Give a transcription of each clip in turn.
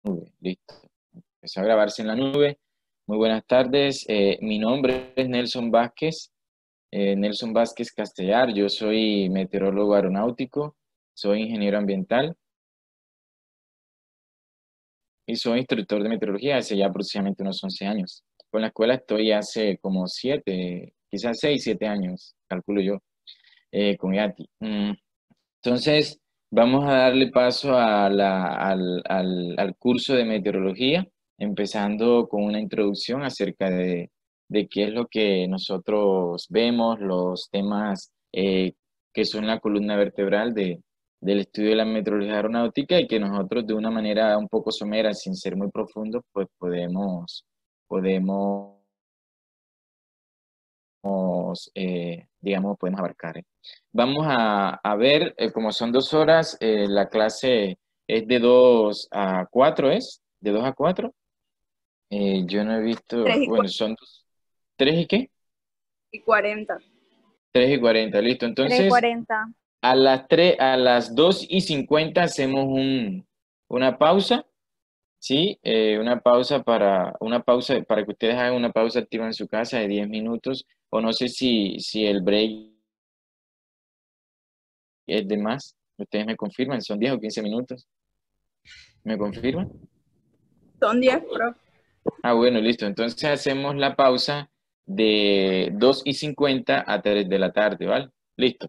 Nube. Listo. Empezó a grabarse en la nube. Muy buenas tardes. Mi nombre es Nelson Vázquez Castellar. Yo soy meteorólogo aeronáutico, soy ingeniero ambiental y soy instructor de meteorología hace ya aproximadamente unos 11 años. Con la escuela estoy hace como 7, quizás 6, 7 años, calculo yo, con IATI. Entonces, vamos a darle paso a al curso de meteorología, empezando con una introducción acerca de qué es lo que nosotros vemos, los temas que son la columna vertebral del estudio de la meteorología aeronáutica y que nosotros de una manera un poco somera, sin ser muy profundos, pues podemos digamos, podemos abarcar. Vamos a ver, como son 2 horas, la clase es de 2 a 4, ¿es? ¿De 2 a 4? Yo no he visto, 3 y bueno, son 3 y qué? 40. 3:40, listo. 3:40. Entonces, a las 2:50 hacemos una pausa, ¿sí? Una pausa para que ustedes hagan una pausa activa en su casa de 10 minutos, o no sé si el break es de más. Ustedes me confirman, son 10 o 15 minutos. ¿Me confirman? Son 10, profe. Ah, bueno, listo. Entonces hacemos la pausa de 2:50 a 3 de la tarde, ¿vale? Listo.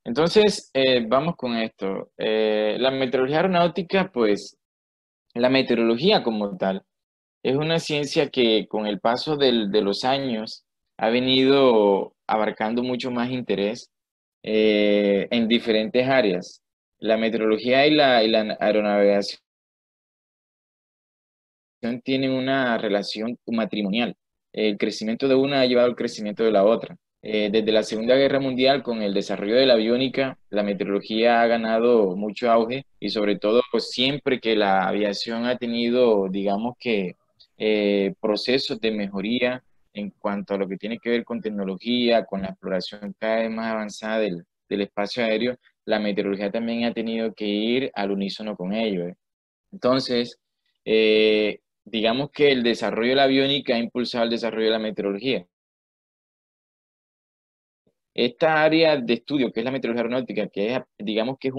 Entonces, vamos con esto. La meteorología aeronáutica, pues, la meteorología como tal, es una ciencia que con el paso de los años ha venido abarcando mucho más interés en diferentes áreas. La meteorología y la aeronavegación tienen una relación matrimonial. El crecimiento de una ha llevado al crecimiento de la otra. Desde la Segunda Guerra Mundial, con el desarrollo de la aviónica, la meteorología ha ganado mucho auge y sobre todo pues, siempre que la aviación ha tenido, digamos que, procesos de mejoría en cuanto a lo que tiene que ver con tecnología, con la exploración cada vez más avanzada del espacio aéreo, la meteorología también ha tenido que ir al unísono con ello. Entonces, digamos que el desarrollo de la aviónica ha impulsado el desarrollo de la meteorología. Esta área de estudio, que es la meteorología aeronáutica, que es, digamos que es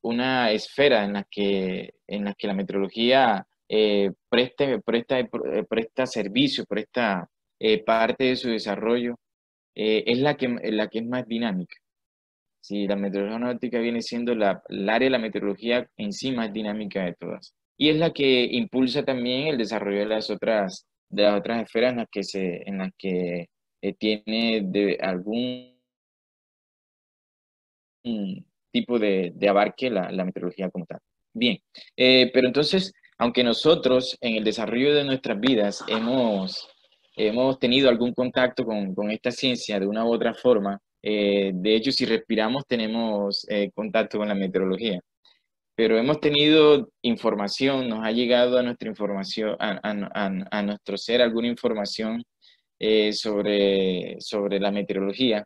una esfera en la que la meteorología presta servicio, presta parte de su desarrollo, es la que es más dinámica. Sí, la meteorología aeronáutica viene siendo el área de la meteorología en sí más dinámica de todas. Y es la que impulsa también el desarrollo de las otras esferas en las que tiene algún tipo de abarque la meteorología como tal. Bien, pero entonces, aunque nosotros en el desarrollo de nuestras vidas hemos tenido algún contacto con esta ciencia de una u otra forma, de hecho, si respiramos tenemos contacto con la meteorología, pero hemos tenido información, nos ha llegado a nuestra información, a nuestro ser alguna información sobre la meteorología.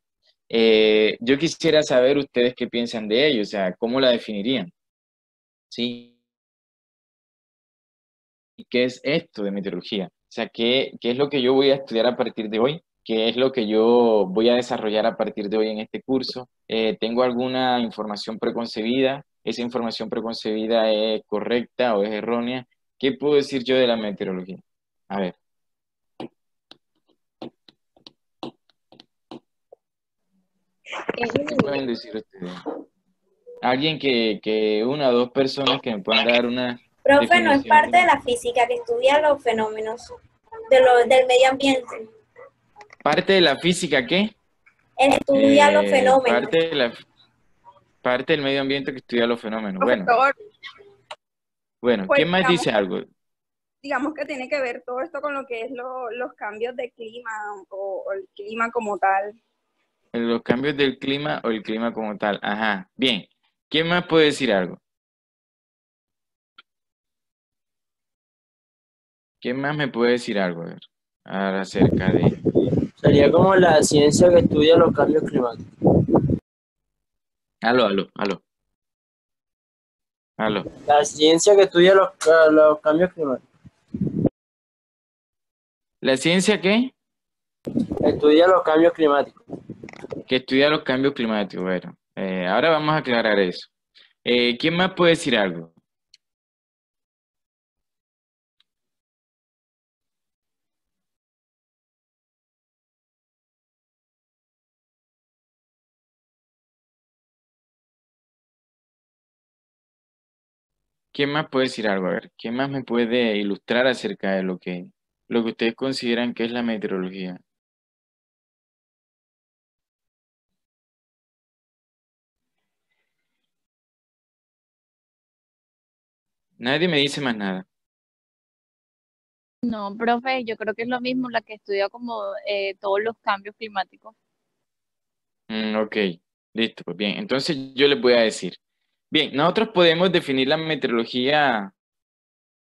Yo quisiera saber ustedes qué piensan de ello, o sea, ¿cómo la definirían? ¿Sí? ¿Y qué es esto de meteorología? O sea, ¿qué es lo que yo voy a estudiar a partir de hoy? ¿Qué es lo que yo voy a desarrollar a partir de hoy en este curso? ¿Tengo alguna información preconcebida? ¿Esa información preconcebida es correcta o es errónea? ¿Qué puedo decir yo de la meteorología? A ver, ¿qué pueden decir ustedes? Alguien una o dos personas que me puedan dar una Profe, no es definición parte de de... la física que estudia los fenómenos del medio ambiente. Parte de la física, ¿qué? Estudia los fenómenos. Parte del medio ambiente que estudia los fenómenos. Profesor, Bueno, pues ¿quién más dice algo? digamos que tiene que ver todo esto con lo que es los cambios de clima o el clima como tal. Los cambios del clima o el clima como tal. Ajá, bien. ¿Quién más puede decir algo? ¿Quién más me puede decir algo? A ver, acerca de... Sería como la ciencia que estudia los cambios climáticos. Aló, aló, aló. Aló. La ciencia que estudia los cambios climáticos. ¿La ciencia qué? Estudia los cambios climáticos. Que estudia los cambios climáticos. Bueno, ahora vamos a aclarar eso. ¿Quién más puede decir algo? ¿Quién más puede decir algo? A ver, ¿quién más me puede ilustrar acerca de lo que ustedes consideran que es la meteorología? Nadie me dice más nada. No, profe, yo creo que es lo mismo la que estudia como todos los cambios climáticos. Ok, listo, pues bien. Entonces yo les voy a decir. Bien, nosotros podemos definir la meteorología,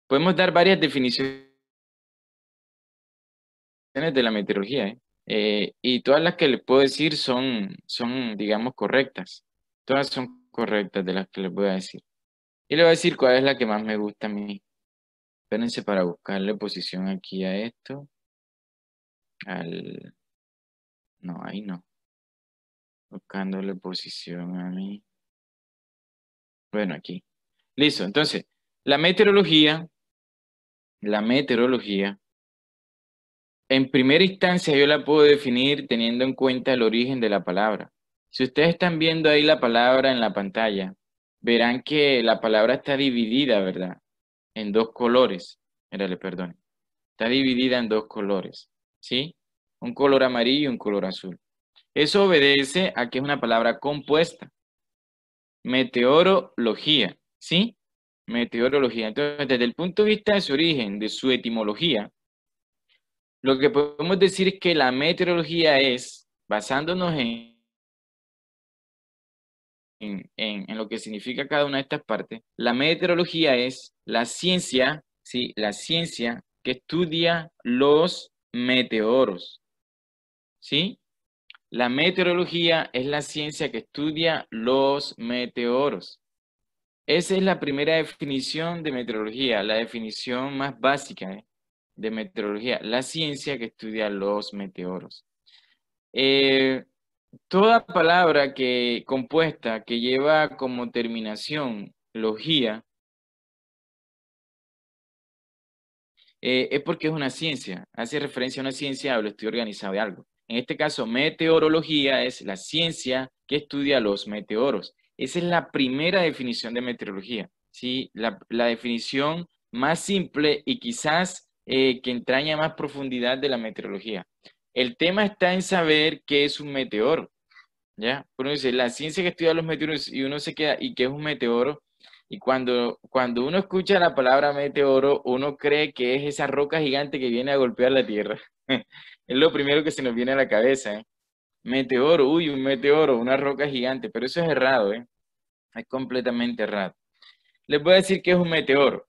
podemos dar varias definiciones de la meteorología, ¿eh? Y todas las que les puedo decir son, digamos, correctas. Todas son correctas de las que les voy a decir. Y les voy a decir cuál es la que más me gusta a mí. Espérense para buscarle posición aquí a esto. No, ahí no. Buscándole posición a mí. Bueno, aquí. Listo. Entonces, la meteorología, en primera instancia yo la puedo definir teniendo en cuenta el origen de la palabra. Si ustedes están viendo ahí la palabra en la pantalla, verán que la palabra está dividida, ¿verdad? En dos colores. Mírale, perdón. Está dividida en dos colores, ¿sí? Un color amarillo y un color azul. Eso obedece a que es una palabra compuesta. Meteorología, ¿sí? Meteorología. Entonces, desde el punto de vista de su origen, de su etimología, lo que podemos decir es que la meteorología es, basándonos en lo que significa cada una de estas partes, la meteorología es la ciencia, ¿sí? La ciencia que estudia los meteoros, ¿sí? La meteorología es la ciencia que estudia los meteoros. Esa es la primera definición de meteorología, la definición más básica, de meteorología, la ciencia que estudia los meteoros. Toda palabra compuesta que lleva como terminación logía es porque es una ciencia, hace referencia a una ciencia o lo estudio organizado de algo. En este caso, meteorología es la ciencia que estudia los meteoros. Esa es la primera definición de meteorología, ¿sí? La definición más simple y quizás que entraña más profundidad de la meteorología. El tema está en saber qué es un meteoro, ¿ya? Uno dice, la ciencia que estudia los meteoros y uno se queda, ¿y qué es un meteoro? Y cuando uno escucha la palabra meteoro, uno cree que es esa roca gigante que viene a golpear la Tierra. Es lo primero que se nos viene a la cabeza, ¿eh? Meteoro, uy, un meteoro, una roca gigante, pero eso es errado, ¿eh? Es completamente errado. Les voy a decir qué es un meteoro.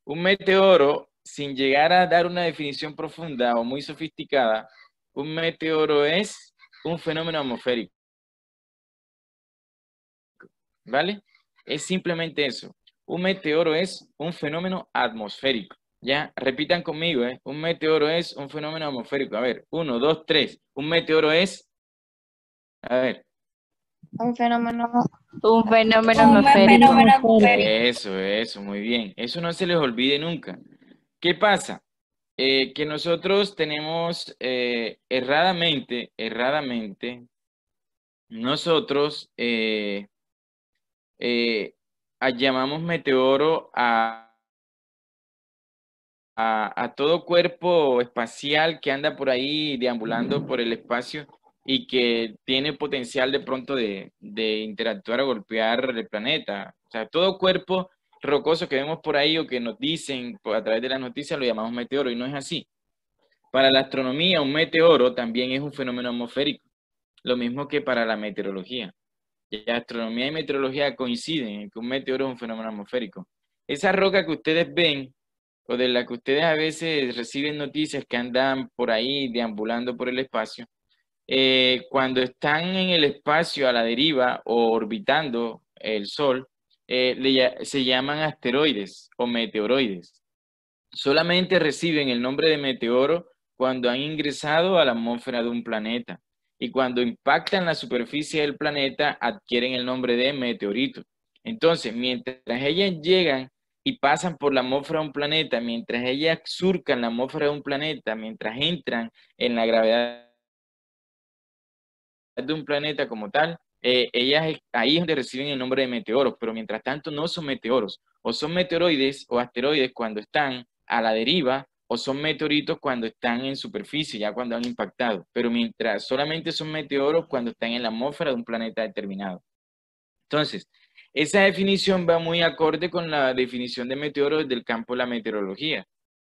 Un meteoro, sin llegar a dar una definición profunda o muy sofisticada, un meteoro es un fenómeno atmosférico, ¿vale? Es simplemente eso. Un meteoro es un fenómeno atmosférico. Ya, repitan conmigo, ¿eh? Un meteoro es un fenómeno atmosférico. A ver, 1, 2, 3. Un meteoro es, a ver, Un fenómeno, Un fenómeno un atmosférico. fenómeno atmosférico. eso, muy bien. Eso no se les olvide nunca. ¿Qué pasa? Que nosotros tenemos erradamente, nosotros eh, llamamos meteoro a todo cuerpo espacial que anda por ahí deambulando por el espacio y que tiene potencial de pronto de interactuar o golpear el planeta. O sea, todo cuerpo rocoso que vemos por ahí o que nos dicen a través de las noticias lo llamamos meteoro y no es así. Para la astronomía, un meteoro también es un fenómeno atmosférico, lo mismo que para la meteorología. La astronomía y meteorología coinciden en que un meteoro es un fenómeno atmosférico. Esa roca que ustedes ven, o de la que ustedes a veces reciben noticias que andan por ahí deambulando por el espacio, cuando están en el espacio a la deriva o orbitando el Sol, se llaman asteroides o meteoroides. Solamente reciben el nombre de meteoro cuando han ingresado a la atmósfera de un planeta y cuando impactan la superficie del planeta adquieren el nombre de meteorito. Entonces, mientras ellas llegan y pasan por la atmósfera de un planeta, mientras ellas surcan la atmósfera de un planeta, mientras entran en la gravedad de un planeta como tal, ellas ahí es donde reciben el nombre de meteoros, pero mientras tanto no son meteoros, o son meteoroides o asteroides cuando están a la deriva, o son meteoritos cuando están en superficie, ya cuando han impactado, pero mientras solamente son meteoros cuando están en la atmósfera de un planeta determinado. Entonces, esa definición va muy acorde con la definición de meteoros del campo de la meteorología.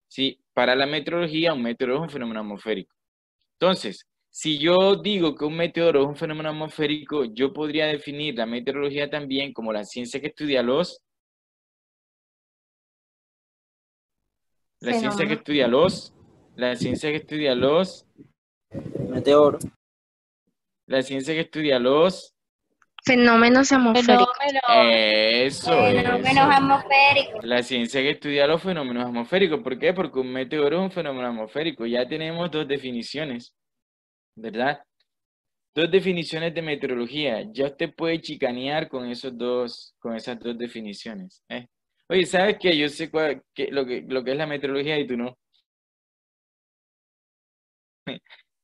¿Sí? Para la meteorología, un meteoro es un fenómeno atmosférico. Entonces, si yo digo que un meteoro es un fenómeno atmosférico, yo podría definir la meteorología también como la ciencia que estudia la ciencia que estudia Meteoro. la ciencia que estudia los, Fenómenos atmosféricos. Fenómenos atmosféricos. la ciencia que estudia los fenómenos atmosféricos. ¿Por qué? Porque un meteoro es un fenómeno atmosférico. Ya tenemos dos definiciones, ¿verdad? Dos definiciones de meteorología. Ya usted puede chicanear con esas dos definiciones. Oye, ¿sabes qué? Yo sé lo que es la meteorología y tú no.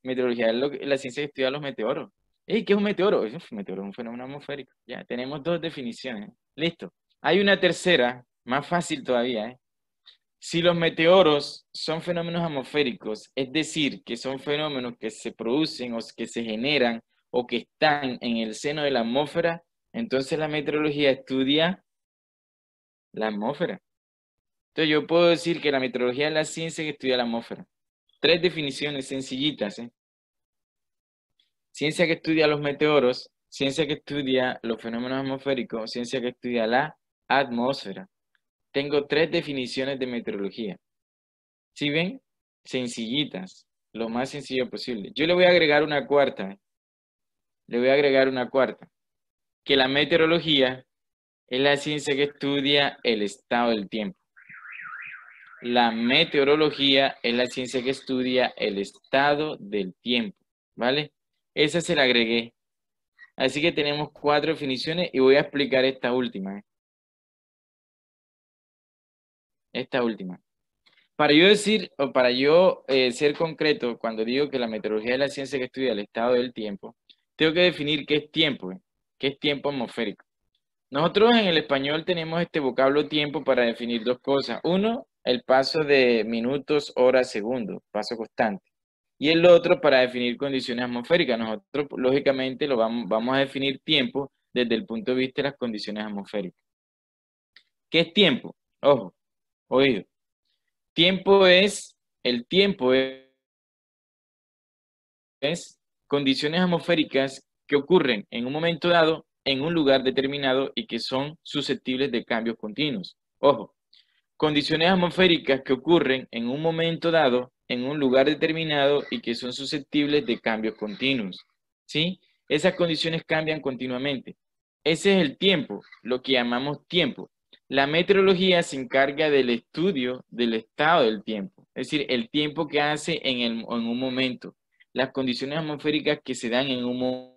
Meteorología es la ciencia que estudia los meteoros. ¿Qué es un meteoro? Un meteoro es un fenómeno atmosférico. Ya, tenemos dos definiciones. Listo. Hay una tercera, más fácil todavía. Si los meteoros son fenómenos atmosféricos, es decir, que son fenómenos que se producen o que se generan o que están en el seno de la atmósfera, entonces la meteorología estudia la atmósfera. Entonces yo puedo decir que la meteorología es la ciencia que estudia la atmósfera. Tres definiciones sencillitas. Ciencia que estudia los meteoros, ciencia que estudia los fenómenos atmosféricos, ciencia que estudia la atmósfera. Tengo tres definiciones de meteorología. ¿Sí ven? Sencillitas, lo más sencillo posible. Yo le voy a agregar una cuarta. Que la meteorología es la ciencia que estudia el estado del tiempo. La meteorología es la ciencia que estudia el estado del tiempo, ¿vale? Esa se la agregué. Así que tenemos 4 definiciones y voy a explicar esta última. Esta última. Para yo decir, o para yo ser concreto, cuando digo que la meteorología es la ciencia que estudia el estado del tiempo, tengo que definir qué es tiempo, qué es tiempo atmosférico. Nosotros en el español tenemos este vocablo tiempo para definir dos cosas. Uno, el paso de minutos, horas, segundos, paso constante. Y el otro para definir condiciones atmosféricas. Nosotros, lógicamente, vamos a definir tiempo desde el punto de vista de las condiciones atmosféricas. ¿Qué es tiempo? Ojo, oído. El tiempo es condiciones atmosféricas que ocurren en un momento dado, en un lugar determinado y que son susceptibles de cambios continuos. Ojo, condiciones atmosféricas que ocurren en un momento dado, en un lugar determinado y que son susceptibles de cambios continuos. ¿Sí? Esas condiciones cambian continuamente. Ese es el tiempo, lo que llamamos tiempo. La meteorología se encarga del estudio del estado del tiempo, es decir, el tiempo que hace en un momento, las condiciones atmosféricas que se dan en un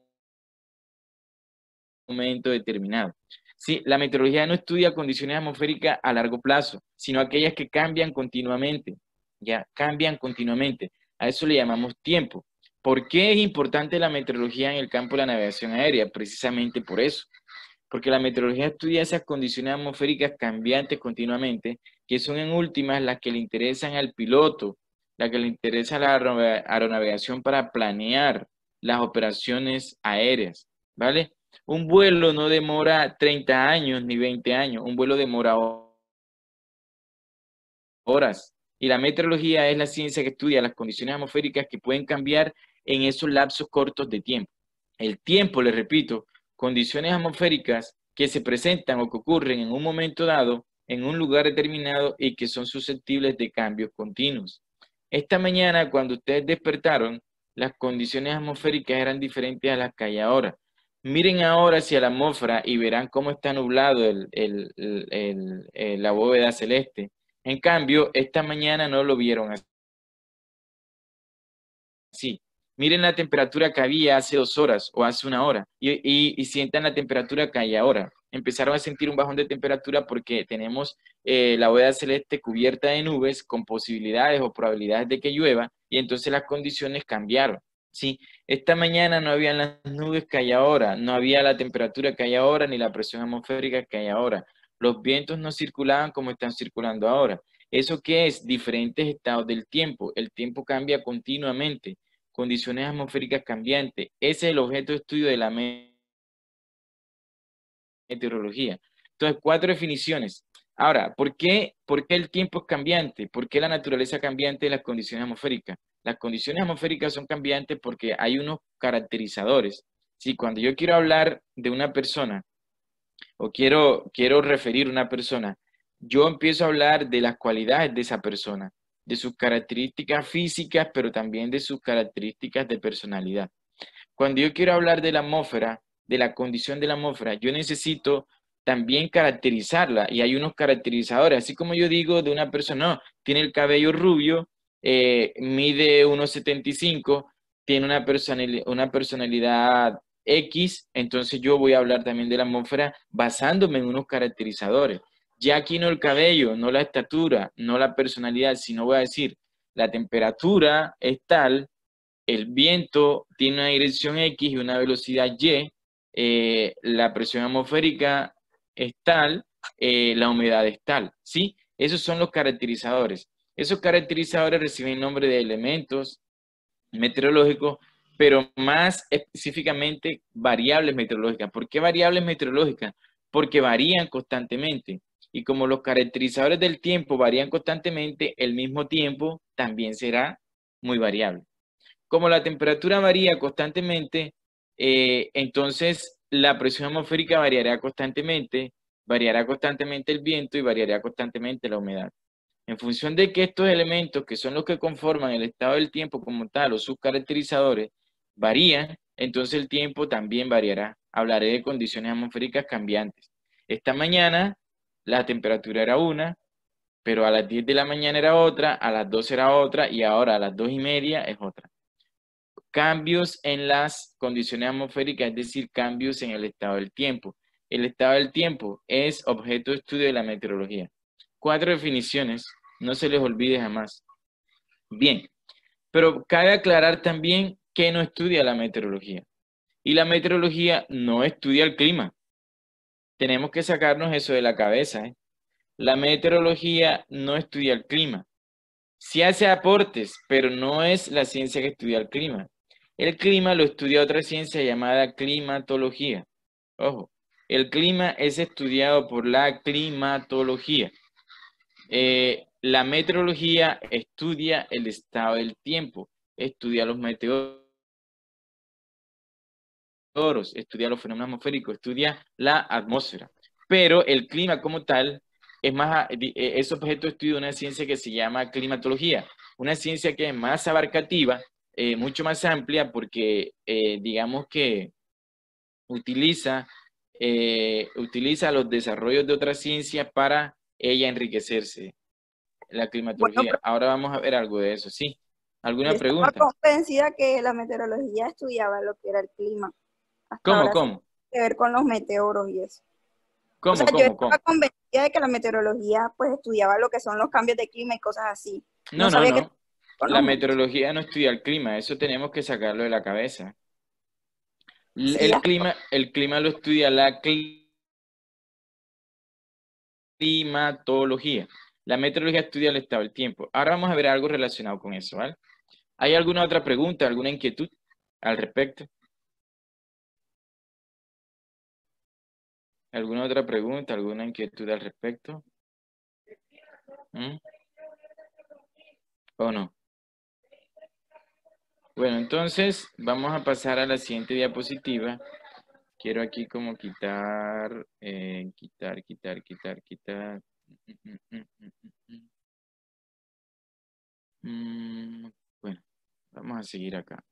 momento determinado. Sí, la meteorología no estudia condiciones atmosféricas a largo plazo, sino aquellas que cambian continuamente, ya cambian continuamente. A eso le llamamos tiempo. ¿Por qué es importante la meteorología en el campo de la navegación aérea? Precisamente por eso. Porque la meteorología estudia esas condiciones atmosféricas cambiantes continuamente, que son en últimas las que le interesan al piloto, las que le interesa a la aeronavegación para planear las operaciones aéreas, ¿vale? Un vuelo no demora 30 años ni 20 años, un vuelo demora horas. Y la meteorología es la ciencia que estudia las condiciones atmosféricas que pueden cambiar en esos lapsos cortos de tiempo. El tiempo, les repito, condiciones atmosféricas que se presentan o que ocurren en un momento dado, en un lugar determinado y que son susceptibles de cambios continuos. Esta mañana, cuando ustedes despertaron, las condiciones atmosféricas eran diferentes a las que hay ahora. Miren ahora hacia la atmósfera y verán cómo está nublado la bóveda celeste. En cambio, esta mañana no lo vieron así. Miren la temperatura que había hace 2 horas o hace una hora y sientan la temperatura que hay ahora. Empezaron a sentir un bajón de temperatura porque tenemos la bóveda celeste cubierta de nubes con posibilidades o probabilidades de que llueva y entonces las condiciones cambiaron. ¿Sí? Esta mañana no habían las nubes que hay ahora, no había la temperatura que hay ahora ni la presión atmosférica que hay ahora. Los vientos no circulaban como están circulando ahora. ¿Eso qué es? Diferentes estados del tiempo. El tiempo cambia continuamente, condiciones atmosféricas cambiantes. Ese es el objeto de estudio de la meteorología. Entonces, 4 definiciones. Ahora, ¿por qué el tiempo es cambiante? ¿Por qué la naturaleza es cambiante de las condiciones atmosféricas? Las condiciones atmosféricas son cambiantes porque hay unos caracterizadores. Si cuando yo quiero hablar de una persona o quiero referir a una persona, yo empiezo a hablar de las cualidades de esa persona, de sus características físicas, pero también de sus características de personalidad. Cuando yo quiero hablar de la atmósfera, de la condición de la atmósfera, yo necesito también caracterizarla y hay unos caracterizadores, así como yo digo de una persona, no, tiene el cabello rubio, mide 1,75, tiene una personalidad X, entonces yo voy a hablar también de la atmósfera basándome en unos caracterizadores. Ya aquí no el cabello, no la estatura, no la personalidad, sino voy a decir, la temperatura es tal, el viento tiene una dirección X y una velocidad Y, la presión atmosférica es tal, la humedad es tal, ¿sí? Esos son los caracterizadores. Esos caracterizadores reciben nombre de elementos meteorológicos, pero más específicamente variables meteorológicas. ¿Por qué variables meteorológicas? Porque varían constantemente. Y como los caracterizadores del tiempo varían constantemente, el mismo tiempo también será muy variable. Como la temperatura varía constantemente, entonces la presión atmosférica variará constantemente el viento y variará constantemente la humedad. En función de que estos elementos, que son los que conforman el estado del tiempo como tal o sus caracterizadores, varían, entonces el tiempo también variará. Hablaré de condiciones atmosféricas cambiantes. Esta mañana la temperatura era una, pero a las 10 de la mañana era otra, a las 12 era otra y ahora a las 2:30 es otra. Cambios en las condiciones atmosféricas, es decir, cambios en el estado del tiempo. El estado del tiempo es objeto de estudio de la meteorología. 4 definiciones, no se les olvide jamás. Bien, pero cabe aclarar también que no estudia la meteorología. Y la meteorología no estudia el clima. Tenemos que sacarnos eso de la cabeza, ¿eh? La meteorología no estudia el clima. Sí hace aportes, pero no es la ciencia que estudia el clima. El clima lo estudia otra ciencia llamada climatología. Ojo, el clima es estudiado por la climatología. La meteorología estudia el estado del tiempo, estudia los meteoros, estudia los fenómenos atmosféricos, estudia la atmósfera. Pero el clima como tal es objeto de estudio de una ciencia que se llama climatología, una ciencia que es más abarcativa, mucho más amplia, porque digamos que utiliza, utiliza los desarrollos de otras ciencias para ella enriquecerse, la Bueno, climatología. Ahora vamos a ver algo de eso, ¿sí? yo ¿Alguna estaba pregunta? convencida que la meteorología estudiaba lo que era el clima. Hasta ¿Cómo, ahora sí cómo? tiene que ver con los meteoros y eso. O sea, ¿Cómo, yo cómo, estaba cómo? convencida de que la meteorología pues estudiaba lo que son los cambios de clima y cosas así. No No, no, sabía que no. tenía que ver con La los meteoros. meteorología no estudia el clima, eso tenemos que sacarlo de la cabeza. Sí, El clima lo estudia la climatología. La meteorología estudia el estado del tiempo. Ahora vamos a ver algo relacionado con eso, ¿vale? ¿Hay alguna otra pregunta, alguna inquietud al respecto? ¿Alguna otra pregunta, alguna inquietud al respecto? ¿Mm? ¿O no? Bueno, entonces vamos a pasar a la siguiente diapositiva. Quiero aquí como quitar, quitar. Mm, mm, mm, mm, mm. Bueno, vamos a seguir acá.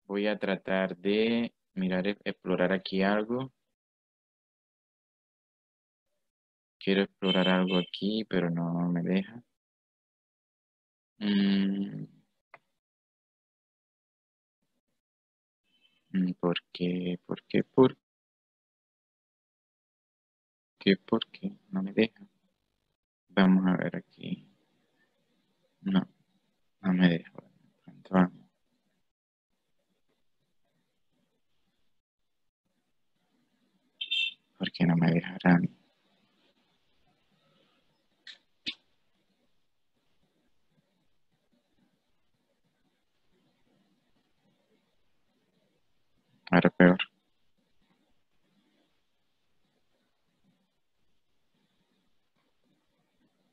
Voy a tratar de mirar, explorar aquí algo. Quiero explorar algo aquí, pero no me deja. ¿Por qué? ¿Por qué? ¿Por qué? ¿Por qué? No me deja. Vamos a ver aquí. No, no me deja. Pronto vamos. ¿Por qué no me dejarán? Ahora peor.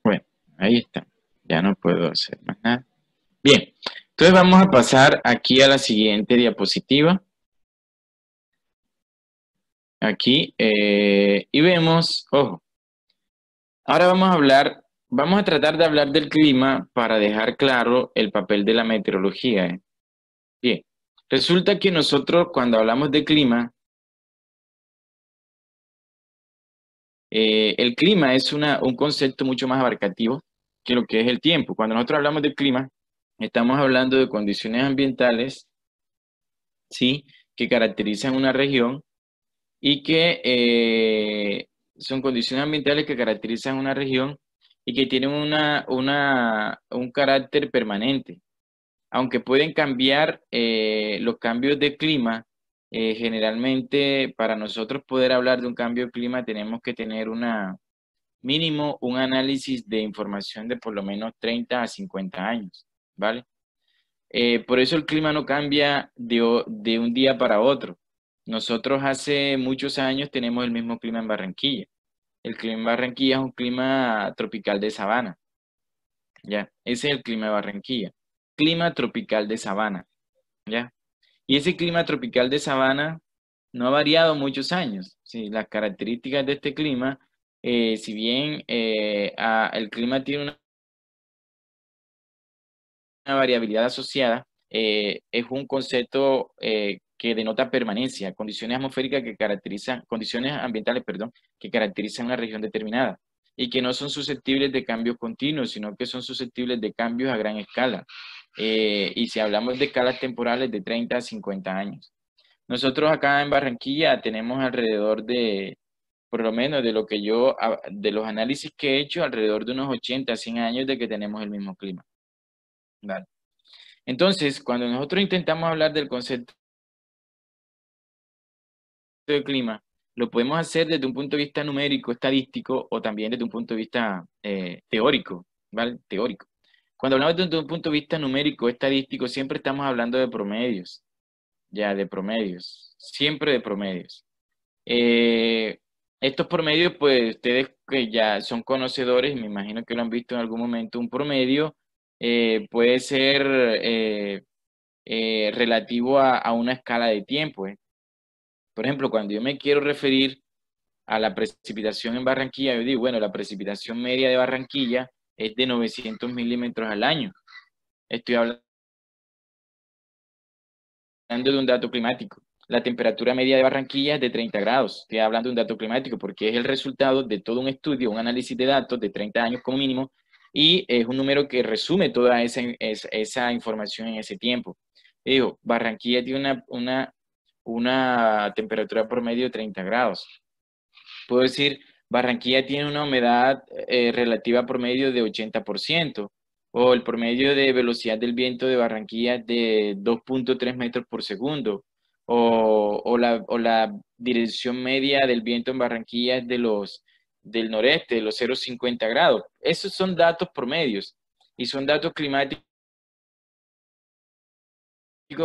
Bueno, ahí está. Ya no puedo hacer más nada. Bien, entonces vamos a pasar aquí a la siguiente diapositiva. Aquí, y vemos, ojo, ahora vamos a tratar de hablar del clima para dejar claro el papel de la meteorología, ¿eh? Bien, resulta que nosotros cuando hablamos de clima, el clima es un concepto mucho más abarcativo que lo que es el tiempo. Cuando nosotros hablamos del clima, estamos hablando de condiciones ambientales, ¿sí?, que caracterizan una región y que son condiciones ambientales que caracterizan una región y que tienen un carácter permanente. Aunque pueden cambiar los cambios de clima, generalmente para nosotros poder hablar de un cambio de clima tenemos que tener mínimo un análisis de información de por lo menos 30 a 50 años, ¿vale? Por eso el clima no cambia de un día para otro. Nosotros hace muchos años tenemos el mismo clima en Barranquilla. El clima en Barranquilla es un clima tropical de sabana, ¿ya? Ese es el clima de Barranquilla. Clima tropical de sabana, ¿ya? Y ese clima tropical de sabana no ha variado muchos años. Sí, las características de este clima, si bien el clima tiene una variabilidad asociada, es un concepto que denota permanencia, condiciones atmosféricas que caracterizan, condiciones ambientales, perdón, que caracterizan una región determinada y que no son susceptibles de cambios continuos, sino que son susceptibles de cambios a gran escala. Y si hablamos de escalas temporales de 30 a 50 años. Nosotros acá en Barranquilla tenemos alrededor de, por lo menos de lo que de los análisis que he hecho, alrededor de unos 80 a 100 años de que tenemos el mismo clima. ¿Vale? Entonces, cuando nosotros intentamos hablar del concepto de clima, lo podemos hacer desde un punto de vista numérico, estadístico, o también desde un punto de vista teórico, ¿vale? Teórico. Cuando hablamos desde un punto de vista numérico, estadístico, siempre estamos hablando de promedios, ya, de promedios, siempre de promedios. Estos promedios, pues, ustedes que ya son conocedores, me imagino que lo han visto en algún momento, un promedio puede ser relativo a una escala de tiempo. Por ejemplo, cuando yo me quiero referir a la precipitación en Barranquilla, yo digo, bueno, la precipitación media de Barranquilla es de 900 milímetros al año. Estoy hablando de un dato climático. La temperatura media de Barranquilla es de 30 grados. Estoy hablando de un dato climático porque es el resultado de todo un estudio, un análisis de datos de 30 años como mínimo, y es un número que resume toda esa información en ese tiempo. Y digo, Barranquilla tiene una temperatura promedio de 30 grados. Puedo decir, Barranquilla tiene una humedad relativa promedio de 80%, o el promedio de velocidad del viento de Barranquilla es de 2.3 metros por segundo, o la dirección media del viento en Barranquilla es del noreste, de los 0,50 grados. Esos son datos promedios y son datos climáticos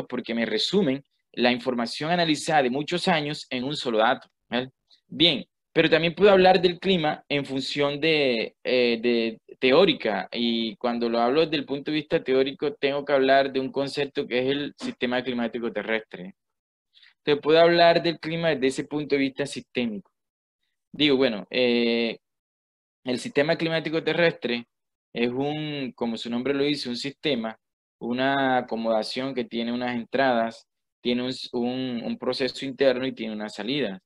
porque me resumen la información analizada de muchos años en un solo dato, ¿vale? Bien, pero también puedo hablar del clima en función de teórica, y cuando lo hablo desde el punto de vista teórico tengo que hablar de un concepto que es el sistema climático terrestre. Entonces puedo hablar del clima desde ese punto de vista sistémico. Digo, bueno, el sistema climático terrestre es como su nombre lo dice, un sistema, una acomodación que tiene unas entradas tiene un proceso interno y tiene una salida.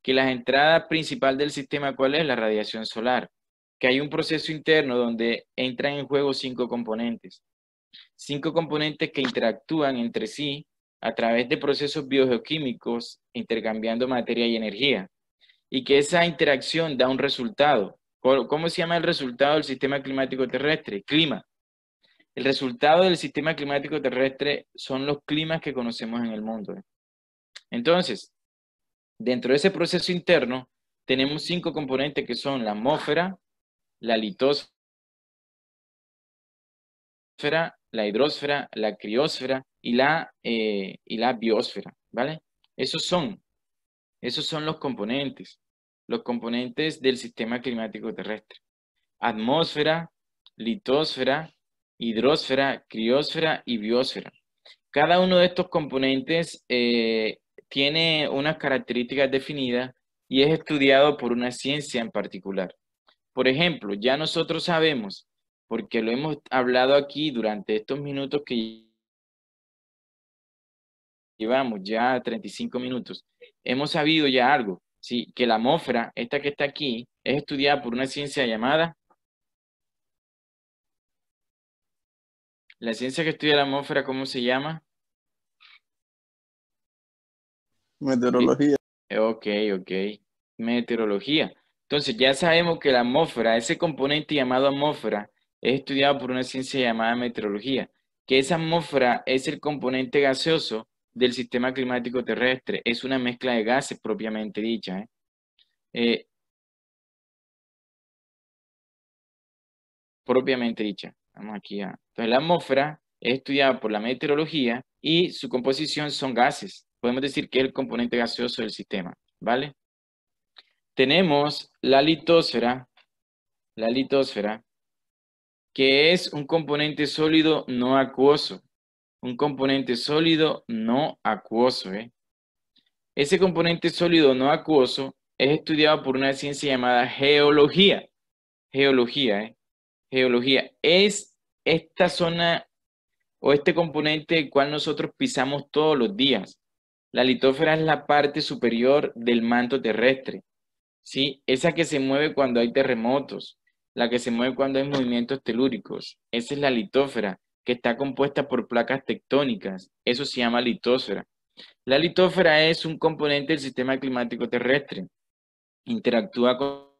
Que la entrada principal del sistema, ¿cuál es? La radiación solar. Que hay un proceso interno donde entran en juego 5 componentes. 5 componentes que interactúan entre sí a través de procesos biogeoquímicos, intercambiando materia y energía. Y que esa interacción da un resultado. ¿Cómo se llama el resultado del sistema climático terrestre? Clima. El resultado del sistema climático terrestre son los climas que conocemos en el mundo. Entonces, dentro de ese proceso interno, tenemos 5 componentes que son la atmósfera, la litosfera, la hidrosfera, la criosfera y la biosfera, ¿vale? Esos son los componentes del sistema climático terrestre. Atmósfera, litosfera, hidrosfera, criosfera y biosfera. Cada uno de estos componentes tiene unas características definidas y es estudiado por una ciencia en particular. Por ejemplo, ya nosotros sabemos, porque lo hemos hablado aquí durante estos minutos que llevamos, ya 35 minutos, hemos sabido ya algo, ¿sí? Que la atmósfera, esta que está aquí, es estudiada por una ciencia llamada... La ciencia que estudia la atmósfera, ¿cómo se llama? Meteorología. Ok. Meteorología. Entonces ya sabemos que la atmósfera, ese componente llamado atmósfera, es estudiado por una ciencia llamada meteorología, que esa atmósfera es el componente gaseoso del sistema climático terrestre, es una mezcla de gases propiamente dicha. Propiamente dicha. Vamos aquí a... Entonces la atmósfera es estudiada por la meteorología y su composición son gases. Podemos decir que es el componente gaseoso del sistema, ¿vale? Tenemos la litosfera, que es un componente sólido no acuoso. Un componente sólido no acuoso. Ese componente sólido no acuoso es estudiado por una ciencia llamada geología. Geología es esta zona o este componente el cual nosotros pisamos todos los días. La litósfera es la parte superior del manto terrestre, ¿sí? Esa que se mueve cuando hay terremotos, la que se mueve cuando hay movimientos telúricos. Esa es la litósfera, que está compuesta por placas tectónicas. Eso se llama litósfera. La litósfera es un componente del sistema climático terrestre. Interactúa con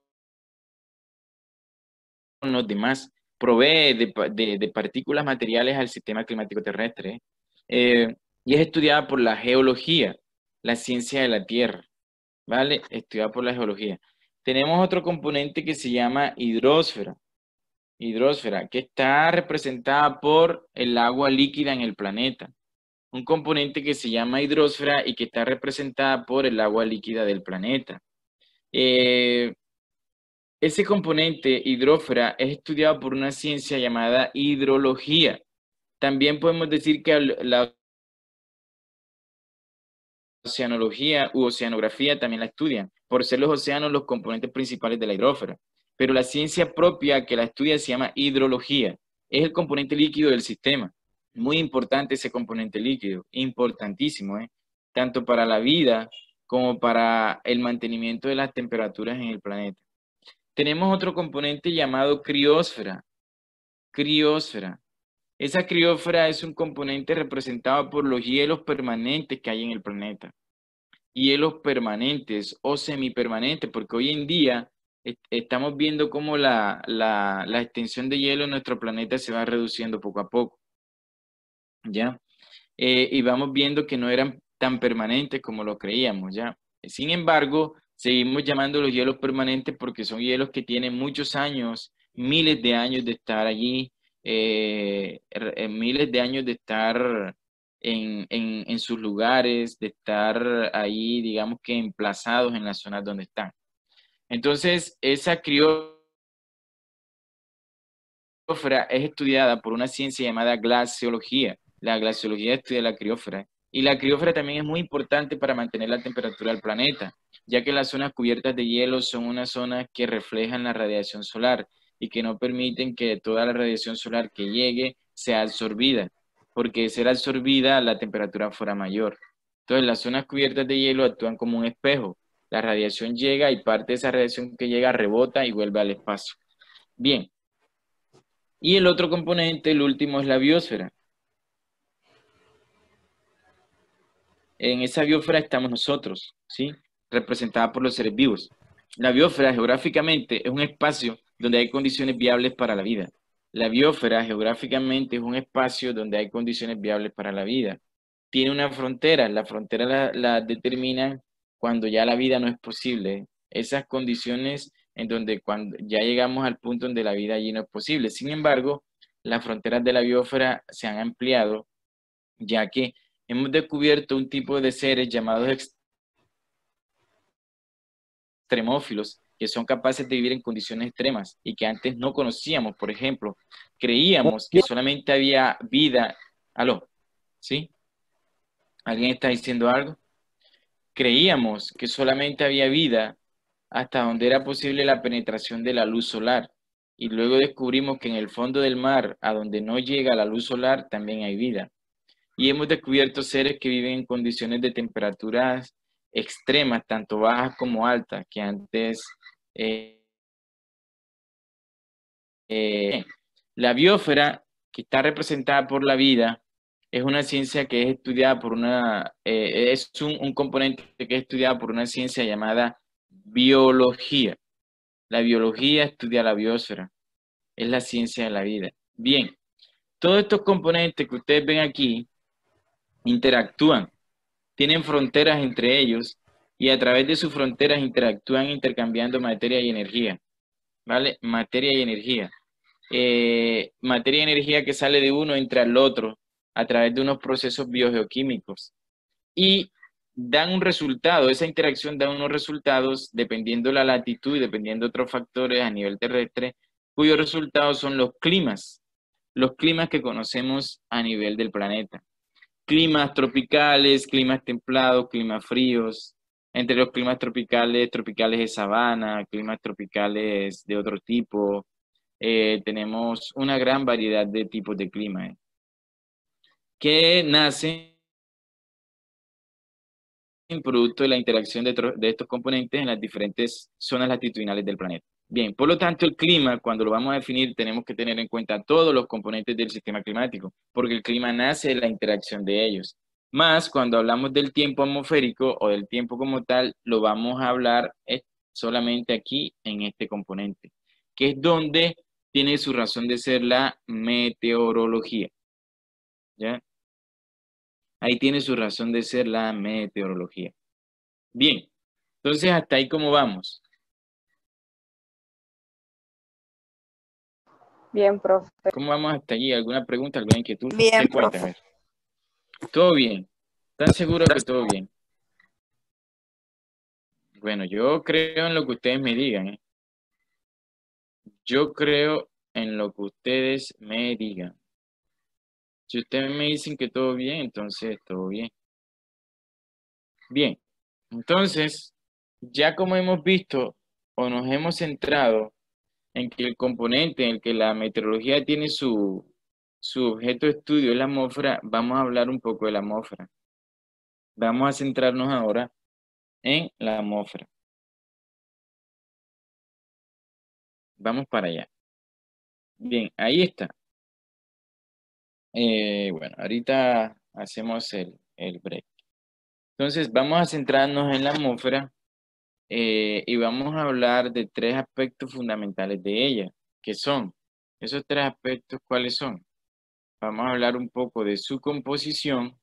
los demás, provee de partículas materiales al sistema climático terrestre, y es estudiada por la geología, la ciencia de la Tierra, ¿vale? Estudiada por la geología. Tenemos otro componente que se llama hidrosfera, que está representada por el agua líquida en el planeta. Un componente que se llama hidrosfera y que está representada por el agua líquida del planeta. Ese componente hidrósfera es estudiado por una ciencia llamada hidrología. También podemos decir que la oceanología u oceanografía también la estudian, por ser los océanos los componentes principales de la hidrósfera. Pero la ciencia propia que la estudia se llama hidrología. Es el componente líquido del sistema. Muy importante ese componente líquido, importantísimo, tanto para la vida como para el mantenimiento de las temperaturas en el planeta. Tenemos otro componente llamado criósfera. Esa criósfera es un componente representado por los hielos permanentes que hay en el planeta. Hielos permanentes o semipermanentes, porque hoy en día estamos viendo cómo la extensión de hielo en nuestro planeta se va reduciendo poco a poco. ¿Ya? Y vamos viendo que no eran tan permanentes como lo creíamos, ¿ya? Sin embargo, seguimos llamando los hielos permanentes porque son hielos que tienen muchos años, miles de años de estar allí, miles de años de estar en sus lugares, de estar ahí, digamos que emplazados en las zonas donde están. Entonces, esa criósfera es estudiada por una ciencia llamada glaciología. La glaciología estudia la criósfera. Y la criósfera también es muy importante para mantener la temperatura del planeta, ya que las zonas cubiertas de hielo son unas zonas que reflejan la radiación solar y que no permiten que toda la radiación solar que llegue sea absorbida, porque de ser absorbida la temperatura fuera mayor. Entonces, las zonas cubiertas de hielo actúan como un espejo. La radiación llega y parte de esa radiación que llega rebota y vuelve al espacio. Bien. Y el otro componente, el último, es la biosfera. En esa biosfera estamos nosotros, ¿sí? Representada por los seres vivos. La biosfera geográficamente es un espacio donde hay condiciones viables para la vida. La biosfera geográficamente es un espacio donde hay condiciones viables para la vida. Tiene una frontera, la frontera la determinan cuando ya la vida no es posible. Esas condiciones en donde cuando ya llegamos al punto donde la vida allí no es posible. Sin embargo, las fronteras de la biosfera se han ampliado, ya que hemos descubierto un tipo de seres llamados extremófilos, que son capaces de vivir en condiciones extremas y que antes no conocíamos. Por ejemplo, creíamos que solamente había vida. ¿Aló? ¿Sí? ¿Alguien está diciendo algo? Creíamos que solamente había vida hasta donde era posible la penetración de la luz solar. Y luego descubrimos que en el fondo del mar, a donde no llega la luz solar, también hay vida. Y hemos descubierto seres que viven en condiciones de temperaturas extremas, tanto bajas como altas, que antes... la biosfera, que está representada por la vida, es una ciencia que es estudiada por es un componente que es estudiado por una ciencia llamada biología. La biología estudia la biosfera, es la ciencia de la vida. Bien, todos estos componentes que ustedes ven aquí interactúan, tienen fronteras entre ellos y a través de sus fronteras interactúan intercambiando materia y energía, ¿vale? Materia y energía. Materia y energía que sale de uno entra al otro a través de unos procesos biogeoquímicos y dan un resultado, esa interacción da unos resultados dependiendo la latitud y dependiendo de otros factores a nivel terrestre, cuyos resultados son los climas que conocemos a nivel del planeta. Climas tropicales, climas templados, climas fríos. Entre los climas tropicales, tropicales de sabana, climas tropicales de otro tipo. Tenemos una gran variedad de tipos de clima que nacen producto de la interacción de estos componentes en las diferentes zonas latitudinales del planeta. Bien, por lo tanto, el clima, cuando lo vamos a definir, tenemos que tener en cuenta todos los componentes del sistema climático, porque el clima nace de la interacción de ellos. Más, cuando hablamos del tiempo atmosférico o del tiempo como tal, lo vamos a hablar solamente aquí en este componente, que es donde tiene su razón de ser la meteorología. ¿Ya? Ahí tiene su razón de ser la meteorología. Bien, entonces hasta ahí cómo vamos. Bien, profe. ¿Cómo vamos hasta allí? ¿Alguna pregunta, alguna inquietud? Bien, ¿Qué cuenta? A ver. ¿Todo bien? ¿Están seguros que todo bien? Bueno, yo creo en lo que ustedes me digan, ¿eh? Yo creo en lo que ustedes me digan. Si ustedes me dicen que todo bien, entonces todo bien. Bien, entonces, ya como hemos visto o nos hemos centrado en que el componente en el que la meteorología tiene su objeto de estudio es la atmósfera, vamos a hablar un poco de la atmósfera. Vamos a centrarnos ahora en la atmósfera. Vamos para allá. Bien, ahí está. Bueno, ahorita hacemos el break. Entonces, vamos a centrarnos en la atmósfera y vamos a hablar de tres aspectos fundamentales de ella, que son, esos tres aspectos, ¿cuáles son? Vamos a hablar un poco de su composición,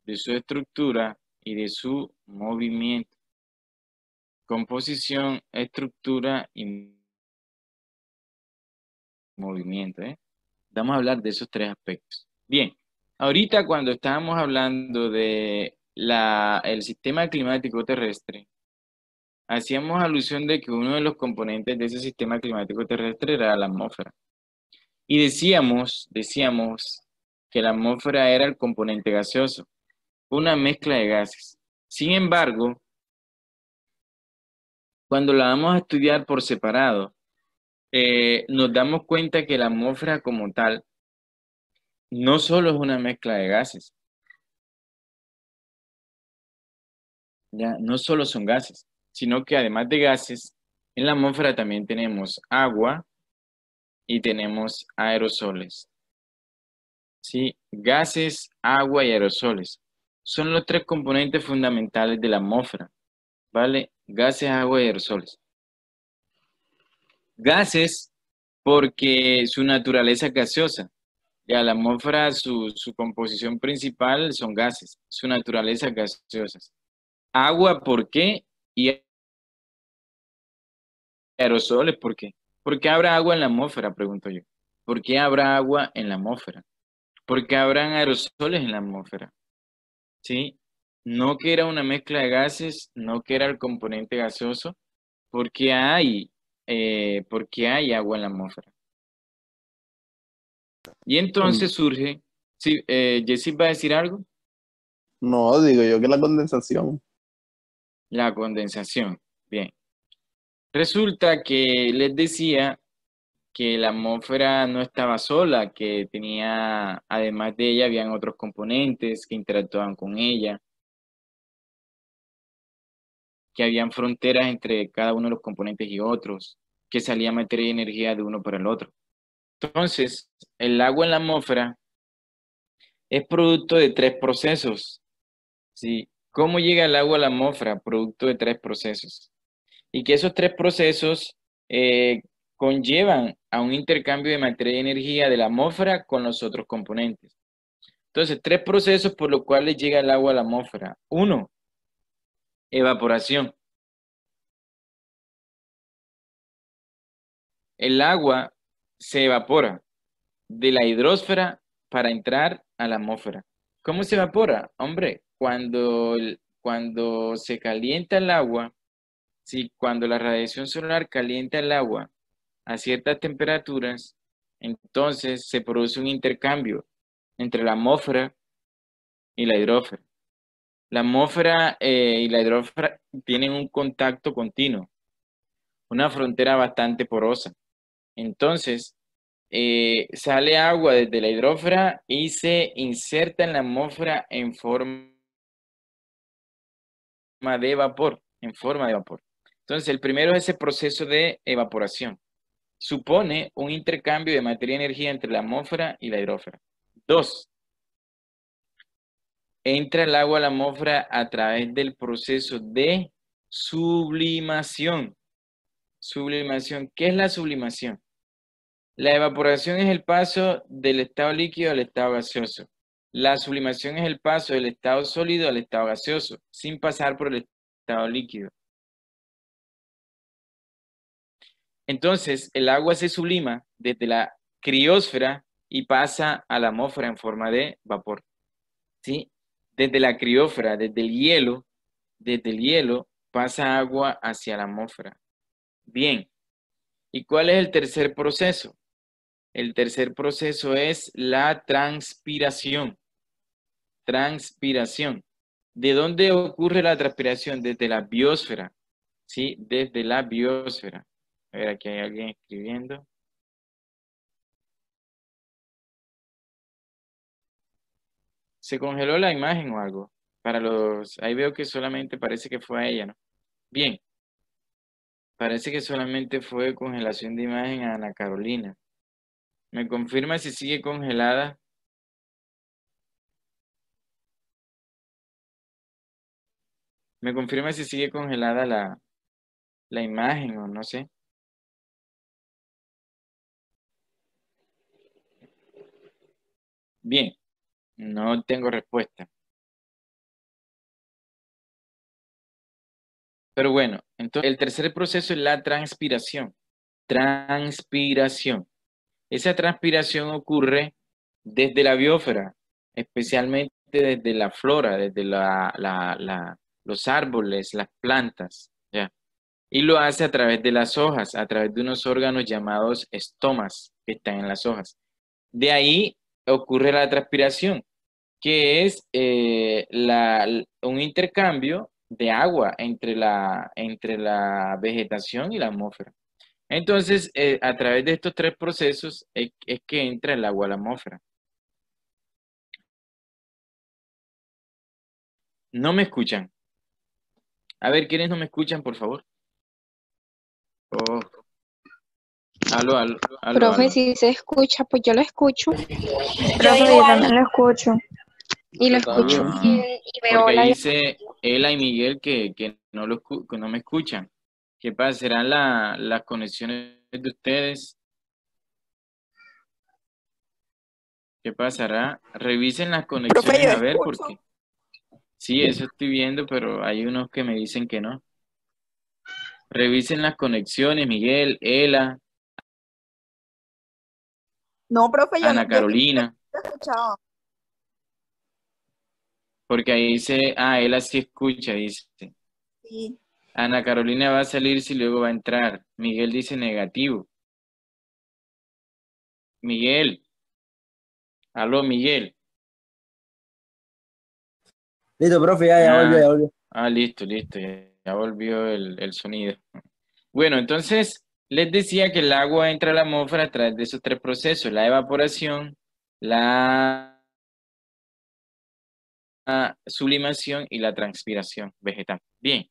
de su estructura y de su movimiento. Composición, estructura y movimiento, ¿eh? Vamos a hablar de esos tres aspectos. Bien, ahorita cuando estábamos hablando de el sistema climático terrestre, hacíamos alusión de que uno de los componentes de ese sistema climático terrestre era la atmósfera. Y decíamos que la atmósfera era el componente gaseoso, una mezcla de gases. Sin embargo, cuando la vamos a estudiar por separado, nos damos cuenta que la atmósfera como tal no solo es una mezcla de gases, ya no solo son gases, sino que además de gases, en la atmósfera también tenemos agua y tenemos aerosoles. ¿Sí? Gases, agua y aerosoles. Son los tres componentes fundamentales de la atmósfera, ¿vale? Gases, agua y aerosoles. Gases, porque su naturaleza es gaseosa. Ya la atmósfera, su composición principal son gases, su naturaleza es gaseosa. Agua, ¿por qué? Y aerosoles, ¿por qué? ¿Por qué habrá agua en la atmósfera? Pregunto yo. ¿Por qué habrá agua en la atmósfera? ¿Por qué habrán aerosoles en la atmósfera? ¿Sí? No que era una mezcla de gases, no que era el componente gaseoso, porque porque hay agua en la atmósfera. Y entonces surge, sí, Jessy va a decir algo, No, digo yo que la condensación. la condensación. Bien. Resulta que les decía que la atmósfera no estaba sola, que tenía, además de ella, habían otros componentes que interactuaban con ella, que habían fronteras entre cada uno de los componentes y otros, que salía materia y energía de uno para el otro. Entonces, el agua en la atmósfera es producto de tres procesos. ¿Sí? ¿Cómo llega el agua a la atmósfera? Producto de tres procesos. Y que esos tres procesos conllevan a un intercambio de materia y energía de la atmósfera con los otros componentes. Entonces, tres procesos por los cuales llega el agua a la atmósfera. Uno, evaporación. El agua se evapora de la hidrosfera para entrar a la atmósfera. ¿Cómo se evapora? Hombre, cuando se calienta el agua, sí, cuando la radiación solar calienta el agua a ciertas temperaturas, entonces se produce un intercambio entre la atmósfera y la hidrosfera. La atmósfera y la hidrosfera tienen un contacto continuo, una frontera bastante porosa. Entonces, sale agua desde la hidrosfera y se inserta en la atmósfera en forma de vapor, en forma de vapor. Entonces, el primero es ese proceso de evaporación. Supone un intercambio de materia y energía entre la atmósfera y la hidrosfera. Dos, entra el agua a la atmósfera a través del proceso de sublimación. Sublimación. ¿Qué es la sublimación? La evaporación es el paso del estado líquido al estado gaseoso. La sublimación es el paso del estado sólido al estado gaseoso, sin pasar por el estado líquido. Entonces, el agua se sublima desde la criósfera y pasa a la atmósfera en forma de vapor. ¿Sí? Desde la criósfera, desde el hielo pasa agua hacia la atmósfera. Bien. ¿Y cuál es el tercer proceso? El tercer proceso es la transpiración. Transpiración. ¿De dónde ocurre la transpiración? Desde la biosfera. ¿Sí? Desde la biosfera. A ver, aquí hay alguien escribiendo. ¿Se congeló la imagen o algo? Ahí veo que solamente parece que fue a ella, ¿no? Bien. Parece que solamente fue congelación de imagen a Ana Carolina. ¿Me confirma si sigue congelada? ¿Me confirma si sigue congelada la imagen o no sé? Bien, no tengo respuesta. Pero bueno, entonces el tercer proceso es la transpiración. Transpiración. Esa transpiración ocurre desde la biosfera, especialmente desde la flora, desde los árboles, las plantas, ¿ya? Y lo hace a través de las hojas, a través de unos órganos llamados estomas que están en las hojas. De ahí ocurre la transpiración, que es un intercambio de agua entre la vegetación y la atmósfera. Entonces, a través de estos tres procesos es que entra el agua a la atmósfera. ¿No me escuchan? A ver, ¿quiénes no me escuchan, por favor? Oh, aló. Profe, si se escucha, pues yo lo escucho. Yo Profe, yo igual. también lo escucho. Y lo Yo escucho también. bien y veo porque ahí la... dice Ela y Miguel que que no me escuchan. ¿Qué pasa? ¿Serán las conexiones de ustedes? ¿Qué pasará? Revisen las Profe, conexiones yo a ver, escucho. porque sí, eso estoy viendo, pero hay unos que me dicen que no. Revisen las conexiones, Miguel, Ela, No, profe, Ana yo sí Carolina, lo he escuchado. porque ahí dice, Ela sí escucha, dice. Sí. Ana Carolina va a salir si luego va a entrar. Miguel dice negativo. Miguel, aló, Miguel. Listo, profe, ya volvió, ya volvió. Listo, ya volvió el sonido. Bueno, entonces les decía que el agua entra a la atmósfera a través de esos tres procesos, la evaporación, la sublimación y la transpiración vegetal. Bien,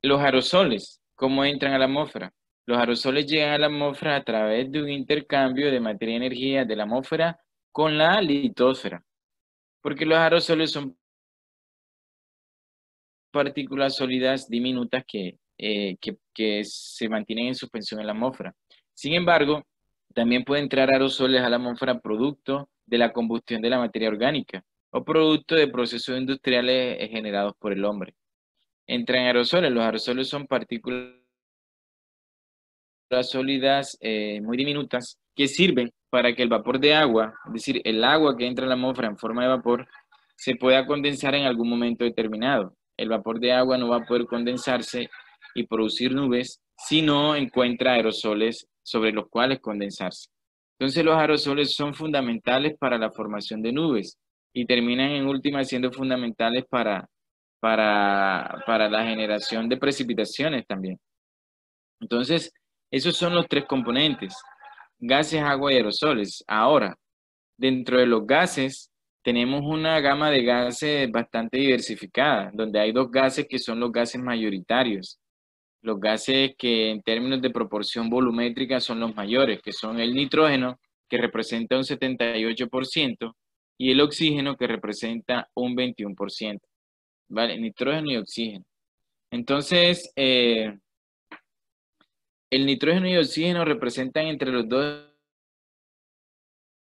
los aerosoles, ¿cómo entran a la atmósfera? Los aerosoles llegan a la atmósfera a través de un intercambio de materia y energía de la atmósfera con la litosfera, porque los aerosoles son partículas sólidas diminutas que se mantienen en suspensión en la atmósfera. Sin embargo, también pueden entrar aerosoles a la atmósfera producto de la combustión de la materia orgánica o producto de procesos industriales generados por el hombre. Entran aerosoles. Los aerosoles son partículas sólidas muy diminutas que sirven para que el vapor de agua, es decir, el agua que entra a la atmósfera en forma de vapor, se pueda condensar en algún momento determinado. El vapor de agua no va a poder condensarse y producir nubes si no encuentra aerosoles sobre los cuales condensarse. Entonces los aerosoles son fundamentales para la formación de nubes y terminan en última siendo fundamentales para la generación de precipitaciones también. Entonces, esos son los tres componentes: gases, agua y aerosoles. Ahora, dentro de los gases, tenemos una gama de gases bastante diversificada, donde hay dos gases que son los gases mayoritarios. Los gases que en términos de proporción volumétrica son los mayores, que son el nitrógeno, que representa un 78%, y el oxígeno, que representa un 21%. ¿Vale? Nitrógeno y oxígeno. Entonces, el nitrógeno y el oxígeno representan entre los dos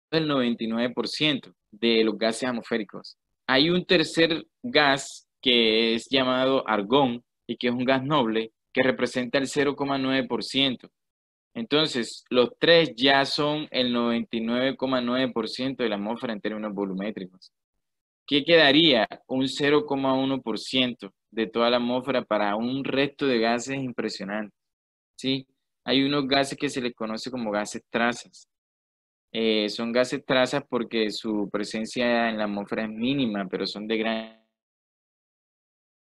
el 99% de los gases atmosféricos. Hay un tercer gas que es llamado argón y que es un gas noble que representa el 0,9%. Entonces, los tres ya son el 99,9% de la atmósfera en términos volumétricos. ¿Qué quedaría? Un 0,1% de toda la atmósfera para un resto de gases impresionantes. ¿Sí? Hay unos gases que se les conoce como gases trazas. Son gases trazas porque su presencia en la atmósfera es mínima, pero son de gran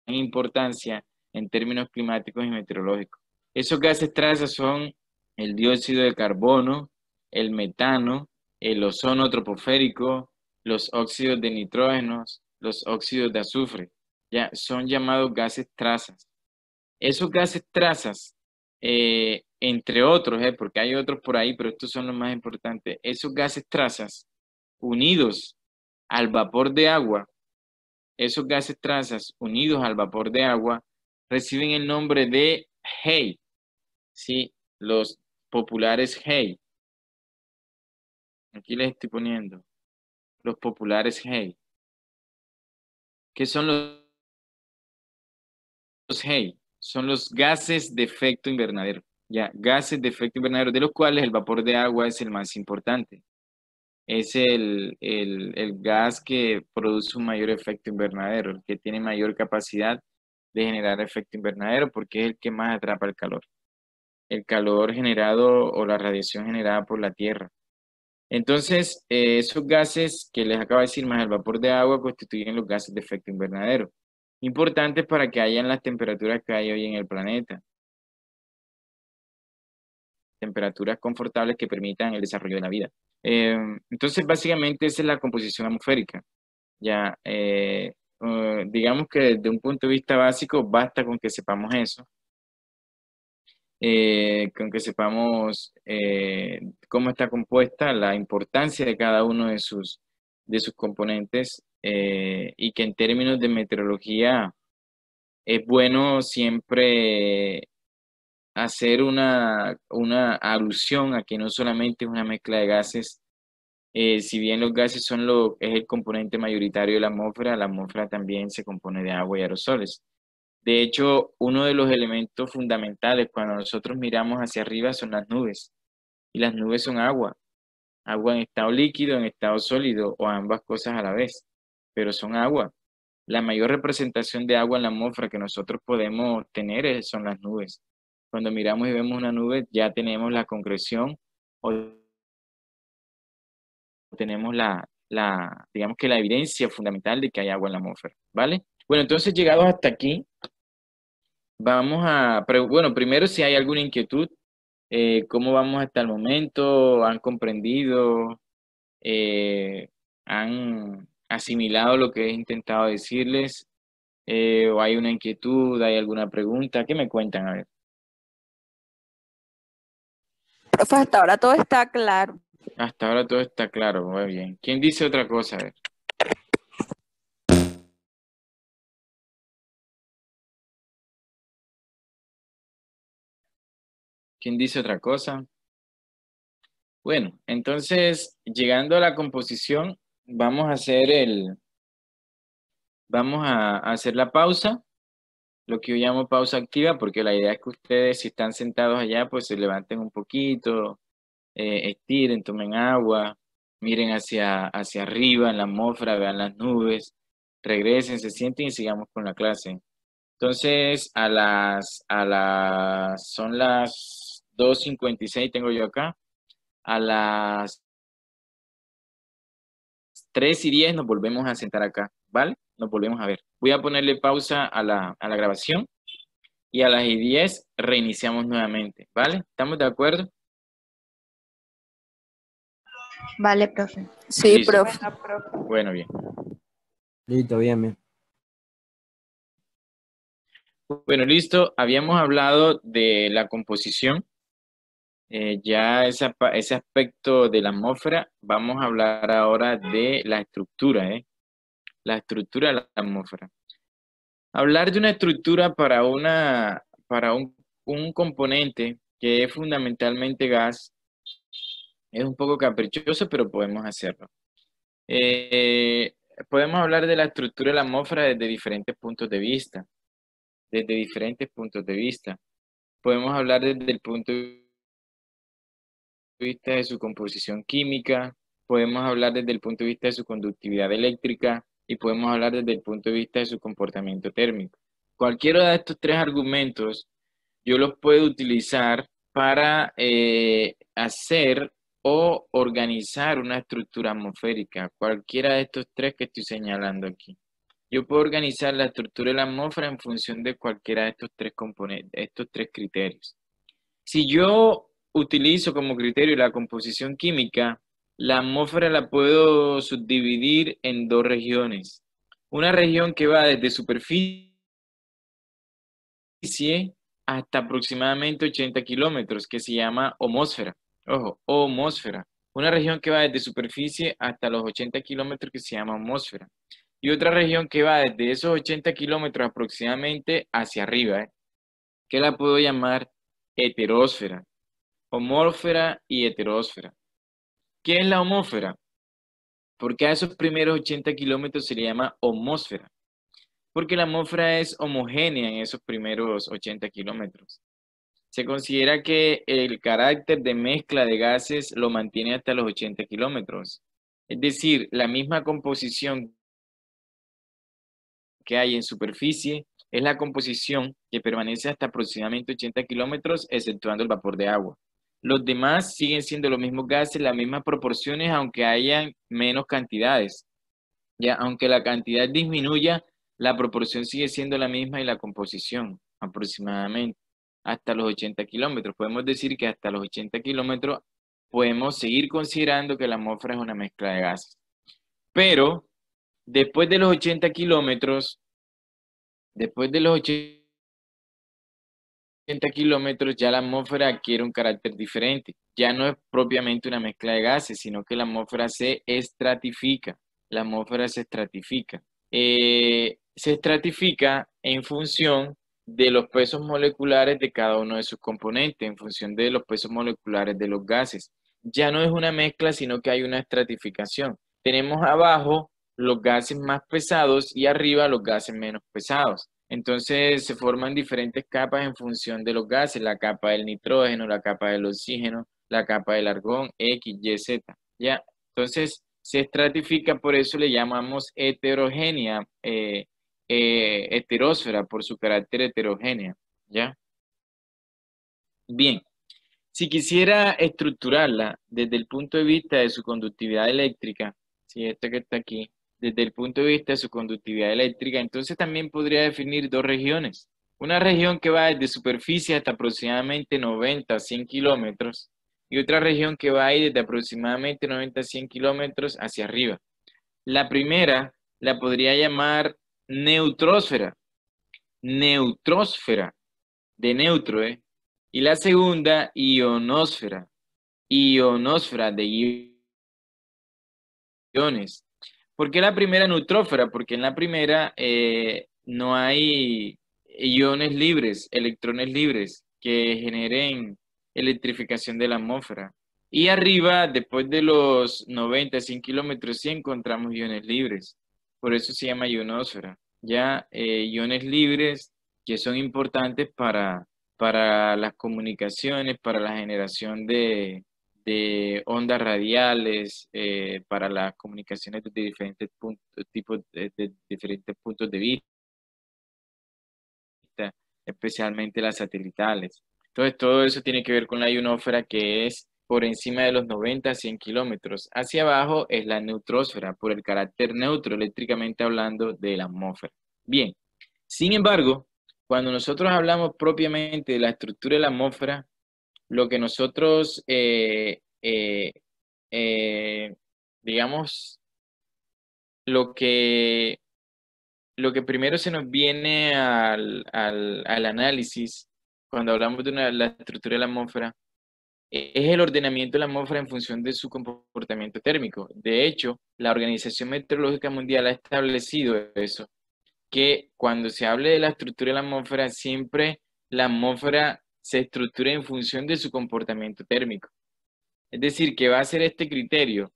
importancia en términos climáticos y meteorológicos. Esos gases trazas son el dióxido de carbono, el metano, el ozono troposférico, los óxidos de nitrógeno, los óxidos de azufre. Ya son llamados gases trazas. Esos gases trazas, entre otros, porque hay otros por ahí, pero estos son los más importantes, esos gases trazas unidos al vapor de agua, esos gases trazas unidos al vapor de agua reciben el nombre de HEI, ¿sí? Los populares HEI. Aquí les estoy poniendo los populares HEI. ¿Qué son los HEI? Son los gases de efecto invernadero. Ya, gases de efecto invernadero, de los cuales el vapor de agua es el más importante. Es el gas que produce un mayor efecto invernadero, el que tiene mayor capacidad de generar efecto invernadero, porque es el que más atrapa el calor generado o la radiación generada por la Tierra. Entonces, esos gases que les acabo de decir, más el vapor de agua, constituyen los gases de efecto invernadero, importantes para que hayan las temperaturas que hay hoy en el planeta. Temperaturas confortables que permitan el desarrollo de la vida. Entonces, básicamente, esa es la composición atmosférica. Ya, digamos que desde un punto de vista básico, basta con que sepamos eso, con que sepamos cómo está compuesta, la importancia de cada uno de sus componentes, y que en términos de meteorología es bueno siempre hacer una alusión a que no solamente es una mezcla de gases. Si bien los gases es el componente mayoritario de la atmósfera también se compone de agua y aerosoles. De hecho, uno de los elementos fundamentales cuando nosotros miramos hacia arriba son las nubes. Y las nubes son agua. Agua en estado líquido, en estado sólido o ambas cosas a la vez. Pero son agua. La mayor representación de agua en la atmósfera que nosotros podemos tener son las nubes. Cuando miramos y vemos una nube, ya tenemos la concreción o tenemos digamos que la evidencia fundamental de que hay agua en la atmósfera, ¿vale? Bueno, entonces llegados hasta aquí, bueno, primero si hay alguna inquietud, ¿cómo vamos hasta el momento? ¿Han comprendido? ¿Han asimilado lo que he intentado decirles? ¿O hay una inquietud? ¿Hay alguna pregunta? ¿Qué me cuentan? A ver. Profe, hasta ahora todo está claro. Hasta ahora todo está claro, muy bien. ¿Quién dice otra cosa? A ver. ¿Quién dice otra cosa? Bueno, entonces, llegando a la composición, vamos a hacer la pausa, lo que yo llamo pausa activa, porque la idea es que ustedes, si están sentados allá, pues se levanten un poquito, estiren, tomen agua, miren hacia arriba en la atmósfera, vean las nubes, regresen, se sienten y sigamos con la clase. Entonces, son las 2:56 tengo yo acá. A las 3:10 nos volvemos a sentar acá, ¿vale? Nos volvemos a ver. Voy a ponerle pausa a la grabación y a las 10 reiniciamos nuevamente, ¿vale? ¿Estamos de acuerdo? Vale, profe. Sí, Listo. profe. Bueno, bien. Listo, bien, bien. Bueno, listo. Habíamos hablado de la composición. Ya ese aspecto de la atmósfera, vamos a hablar ahora de la estructura, la estructura de la atmósfera. Hablar de una estructura para un componente que es fundamentalmente gas es un poco caprichoso, pero podemos hacerlo. Podemos hablar de la estructura de la atmósfera desde diferentes puntos de vista. Desde diferentes puntos de vista. Podemos hablar desde el punto de vista de su composición química, podemos hablar desde el punto de vista de su conductividad eléctrica y podemos hablar desde el punto de vista de su comportamiento térmico. Cualquiera de estos tres argumentos yo los puedo utilizar para hacer o organizar una estructura atmosférica, cualquiera de estos tres que estoy señalando aquí. Yo puedo organizar la estructura de la atmósfera en función de cualquiera de estos tres componentes, estos tres criterios. Si yo utilizo como criterio la composición química, la atmósfera la puedo subdividir en dos regiones. Una región que va desde superficie hasta aproximadamente 80 kilómetros, que se llama homósfera. Ojo, homósfera. Una región que va desde superficie hasta los 80 kilómetros, que se llama atmósfera. Y otra región que va desde esos 80 kilómetros aproximadamente hacia arriba, que la puedo llamar heterósfera. Homósfera y heterósfera. ¿Qué es la homósfera? Porque a esos primeros 80 kilómetros se le llama homósfera. Porque la atmósfera es homogénea en esos primeros 80 kilómetros. Se considera que el carácter de mezcla de gases lo mantiene hasta los 80 kilómetros. Es decir, la misma composición que hay en superficie es la composición que permanece hasta aproximadamente 80 kilómetros, exceptuando el vapor de agua. Los demás siguen siendo los mismos gases, las mismas proporciones, aunque hayan menos cantidades. Ya, aunque la cantidad disminuya, la proporción sigue siendo la misma y la composición aproximadamente hasta los 80 kilómetros. Podemos decir que hasta los 80 kilómetros podemos seguir considerando que la atmósfera es una mezcla de gases. Pero Después de los 80 kilómetros, después de los 80 kilómetros, ya la atmósfera adquiere un carácter diferente. Ya no es propiamente una mezcla de gases, sino que la atmósfera se estratifica. La atmósfera se estratifica. Se estratifica en función de los pesos moleculares de cada uno de sus componentes, en función de los pesos moleculares de los gases. Ya no es una mezcla, sino que hay una estratificación. Tenemos abajo los gases más pesados y arriba los gases menos pesados. Entonces se forman diferentes capas en función de los gases, la capa del nitrógeno, la capa del oxígeno, la capa del argón, X, Y, Z. ¿Ya? Entonces se estratifica, por eso le llamamos heterogénea, heterósfera, por su carácter heterogénea. ¿Ya? Bien, si quisiera estructurarla desde el punto de vista de su conductividad eléctrica, si esta que está aquí, desde el punto de vista de su conductividad eléctrica, entonces también podría definir dos regiones. Una región que va desde superficie hasta aproximadamente 90 a 100 kilómetros y otra región que va ahí desde aproximadamente 90 a 100 kilómetros hacia arriba. La primera la podría llamar neutrósfera, neutrósfera, de neutro, ¿eh? Y la segunda, ionosfera, ionosfera de iones. ¿Por qué la primera neutrósfera? Porque en la primera no hay iones libres, electrones libres que generen electrificación de la atmósfera. Y arriba, después de los 90, 100 kilómetros, sí encontramos iones libres. Por eso se llama ionosfera. Ya iones libres que son importantes para las comunicaciones, para la generación de ondas radiales, para las comunicaciones de diferentes tipos de diferentes puntos de vista, especialmente las satelitales. Entonces, todo eso tiene que ver con la ionosfera, que es por encima de los 90 a 100 kilómetros. Hacia abajo es la neutrósfera, por el carácter neutro, eléctricamente hablando, de la atmósfera. Bien, sin embargo, cuando nosotros hablamos propiamente de la estructura de la atmósfera, lo que nosotros, digamos, lo que, lo que primero se nos viene al análisis cuando hablamos de la estructura de la atmósfera es el ordenamiento de la atmósfera en función de su comportamiento térmico. De hecho, la Organización Meteorológica Mundial ha establecido eso, que cuando se hable de la estructura de la atmósfera, siempre la atmósfera se estructura en función de su comportamiento térmico. Es decir, que va a ser este criterio,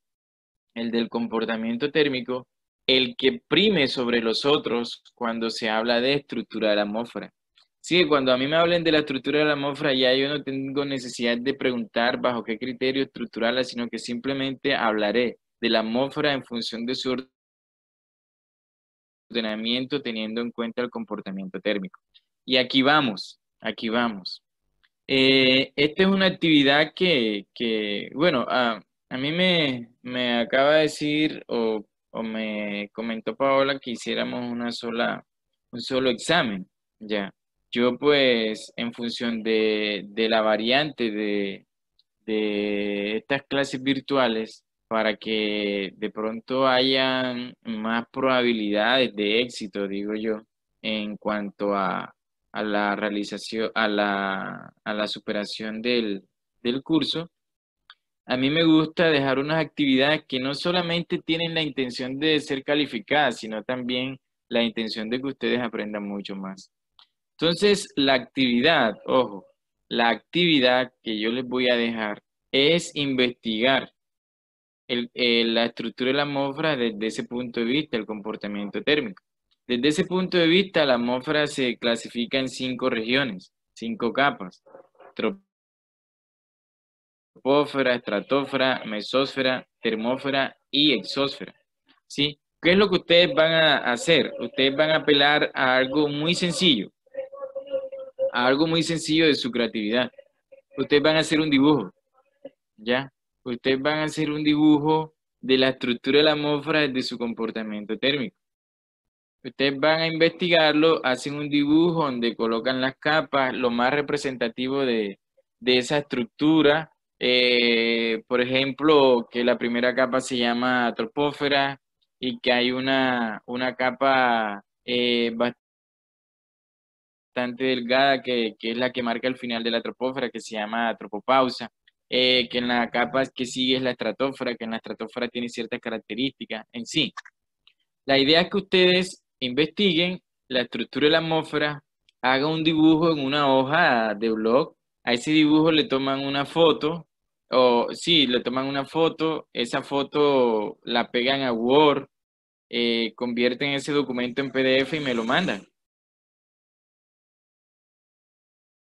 el del comportamiento térmico, el que prime sobre los otros cuando se habla de estructura de la atmósfera. Sí, cuando a mí me hablen de la estructura de la atmósfera, ya yo no tengo necesidad de preguntar bajo qué criterio estructurarla, sino que simplemente hablaré de la atmósfera en función de su ordenamiento, teniendo en cuenta el comportamiento térmico. Y aquí vamos, aquí vamos. Esta es una actividad que bueno, a mí me acaba de decir o me comentó Paola que hiciéramos un solo examen, ya. Yo pues en función de la variante de estas clases virtuales, para que de pronto hayan más probabilidades de éxito, digo yo, en cuanto a la realización, a la superación del curso. A mí me gusta dejar unas actividades que no solamente tienen la intención de ser calificadas, sino también la intención de que ustedes aprendan mucho más. Entonces, la actividad, ojo, la actividad que yo les voy a dejar es investigar la estructura de la atmósfera desde ese punto de vista, el comportamiento térmico. Desde ese punto de vista, la atmósfera se clasifica en 5 regiones, 5 capas: troposfera, estratosfera, mesósfera, termósfera y exósfera. ¿Sí? ¿Qué es lo que ustedes van a hacer? Ustedes van a apelar a algo muy sencillo de su creatividad. Ustedes van a hacer un dibujo, ¿ya? Ustedes van a hacer un dibujo de la estructura de la atmósfera desde su comportamiento térmico. Ustedes van a investigarlo, hacen un dibujo donde colocan las capas, lo más representativo de esa estructura. Por ejemplo, que la primera capa se llama troposfera, y que hay una capa bastante delgada que es la que marca el final de la troposfera, que se llama tropopausa, que en la capa que sigue es la estratosfera, que en la estratosfera tiene ciertas características en sí. La idea es que ustedes investiguen la estructura de la atmósfera, hagan un dibujo en una hoja de blog, a ese dibujo le toman una foto, o sí, le toman una foto, esa foto la pegan a Word, convierten ese documento en PDF y me lo mandan.